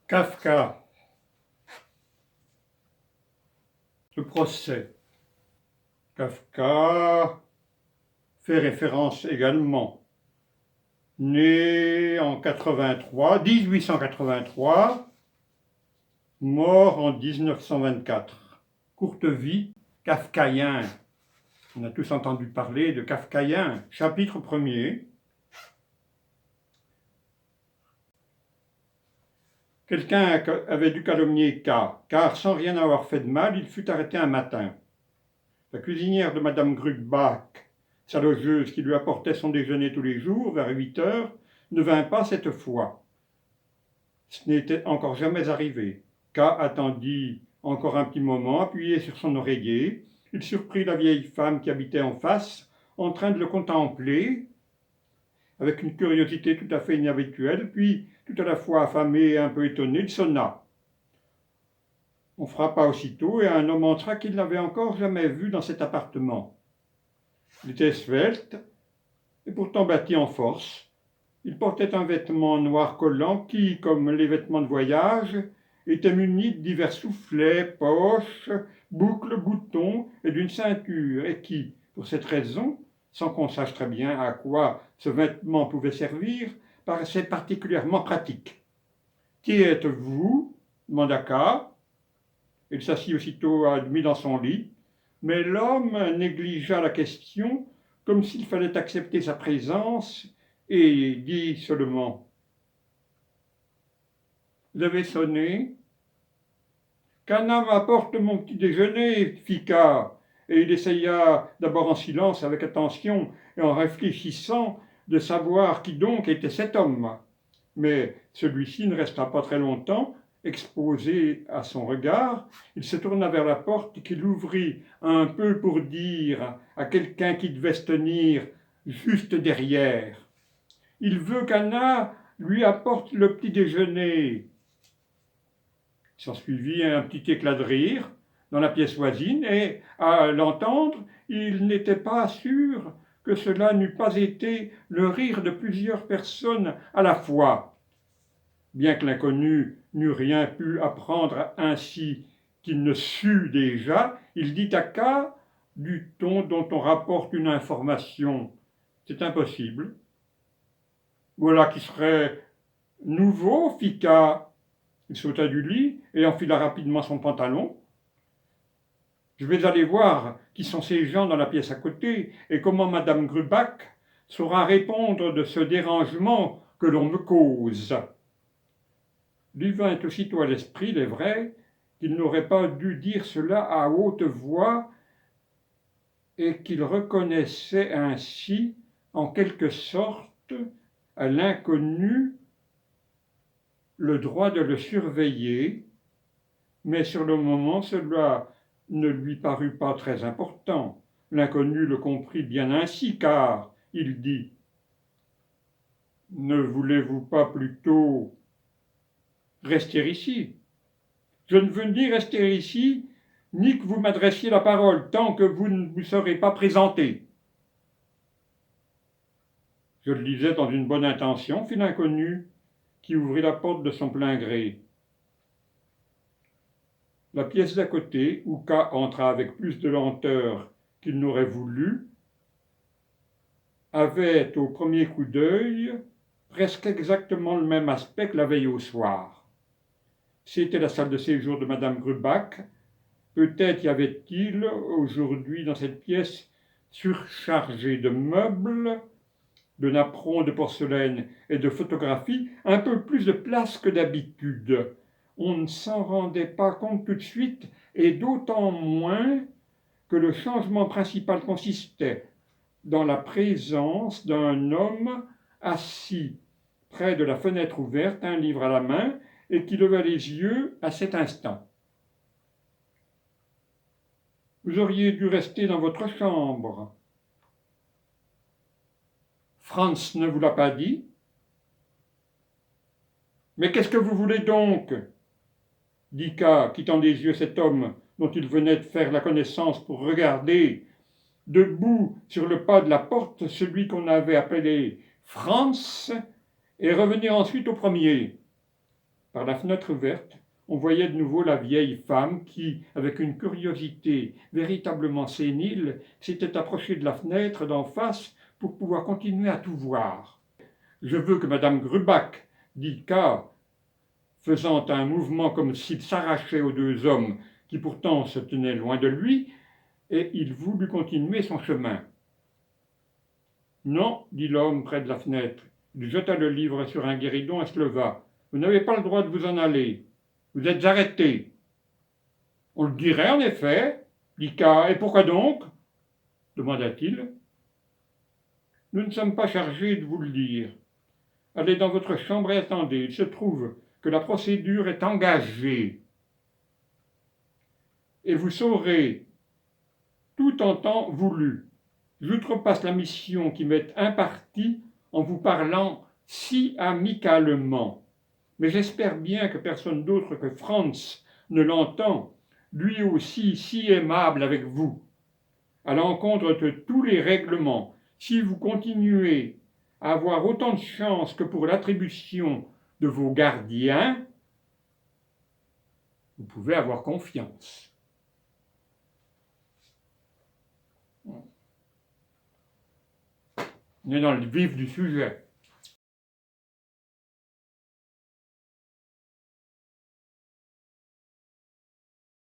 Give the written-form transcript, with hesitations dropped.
Kafka, le procès. Kafka fait référence également. Né en 1883, mort en 1924. Courte vie, kafkaïen. On a tous entendu parler de kafkaïen. Chapitre 1er. Quelqu'un avait dû calomnier K, car sans rien avoir fait de mal, il fut arrêté un matin. La cuisinière de Madame Grubach, sa logeuse qui lui apportait son déjeuner tous les jours, vers 8 heures, ne vint pas cette fois. Ce n'était encore jamais arrivé. K attendit encore un petit moment, appuyé sur son oreiller. Il surprit la vieille femme qui habitait en face, en train de le contempler, avec une curiosité tout à fait inhabituelle, puis, tout à la fois affamé et un peu étonné, il sonna. On frappa aussitôt et un homme entra qu'il n'avait encore jamais vu dans cet appartement. Il était svelte et pourtant bâti en force. Il portait un vêtement noir collant qui, comme les vêtements de voyage, était muni de divers soufflets, poches, boucles, boutons et d'une ceinture, et qui, pour cette raison, sans qu'on sache très bien à quoi ce vêtement pouvait servir, paraissait particulièrement pratique. « Qui êtes-vous » demanda K. Il s'assit aussitôt à demi dans son lit, mais l'homme négligea la question comme s'il fallait accepter sa présence et dit seulement « Vous avez sonné ?»« Qu'Anna m'apporte mon petit déjeuner, fit K, et il essaya d'abord en silence, avec attention et en réfléchissant, de savoir qui donc était cet homme. Mais celui-ci ne resta pas très longtemps exposé à son regard. Il se tourna vers la porte qu'il ouvrit un peu pour dire à quelqu'un qui devait se tenir juste derrière. « Il veut qu'Anna lui apporte le petit déjeuner. » S'ensuivit un petit éclat de rire dans la pièce voisine, et, à l'entendre, il n'était pas sûr que cela n'eût pas été le rire de plusieurs personnes à la fois. Bien que l'inconnu n'eût rien pu apprendre ainsi qu'il ne sût déjà, il dit à K du ton dont on rapporte une information. « C'est impossible. »« Voilà qui serait nouveau, fit K. » Il sauta du lit et enfila rapidement son pantalon. « Je vais aller voir qui sont ces gens dans la pièce à côté et comment Madame Grubach saura répondre de ce dérangement que l'on me cause. » Lui vint aussitôt à l'esprit, il est vrai, qu'il n'aurait pas dû dire cela à haute voix et qu'il reconnaissait ainsi, en quelque sorte, à l'inconnu le droit de le surveiller, mais sur le moment cela ne lui parut pas très important. L'inconnu le comprit bien ainsi, car il dit « Ne voulez-vous pas plutôt rester ici ? Je ne veux ni rester ici, ni que vous m'adressiez la parole, tant que vous ne vous serez pas présenté. » Je le disais dans une bonne intention, fit l'inconnu, qui ouvrit la porte de son plein gré. La pièce d'à côté, où K entra avec plus de lenteur qu'il n'aurait voulu, avait, au premier coup d'œil, presque exactement le même aspect que la veille au soir. C'était la salle de séjour de Madame Grubach. Peut-être y avait-il aujourd'hui dans cette pièce surchargée de meubles, de napperons de porcelaine et de photographies, un peu plus de place que d'habitude. On ne s'en rendait pas compte tout de suite, et d'autant moins que le changement principal consistait dans la présence d'un homme assis près de la fenêtre ouverte, un livre à la main, et qui leva les yeux à cet instant. « Vous auriez dû rester dans votre chambre. »« Franz ne vous l'a pas dit ? » ?»« Mais qu'est-ce que vous voulez donc ?» dit K, quittant des yeux cet homme dont il venait de faire la connaissance pour regarder, debout sur le pas de la porte, celui qu'on avait appelé Franz, et revenir ensuite au premier. Par la fenêtre ouverte, on voyait de nouveau la vieille femme qui, avec une curiosité véritablement sénile, s'était approchée de la fenêtre d'en face pour pouvoir continuer à tout voir. Je veux que madame Grubach, dit K, faisant un mouvement comme s'il s'arrachait aux deux hommes qui pourtant se tenaient loin de lui, et il voulut continuer son chemin. Non, dit l'homme près de la fenêtre. Il jeta le livre sur un guéridon et se leva. Vous n'avez pas le droit de vous en aller. Vous êtes arrêté. On le dirait en effet, dit K. Et pourquoi donc demanda-t-il. Nous ne sommes pas chargés de vous le dire. Allez dans votre chambre et attendez. Il se trouve que la procédure est engagée. Et vous saurez, tout en temps voulu. J'outrepasse la mission qui m'est impartie en vous parlant si amicalement. Mais j'espère bien que personne d'autre que Franz ne l'entend, lui aussi si aimable avec vous. À l'encontre de tous les règlements, si vous continuez à avoir autant de chance que pour l'attribution de vos gardiens, vous pouvez avoir confiance. On est dans le vif du sujet.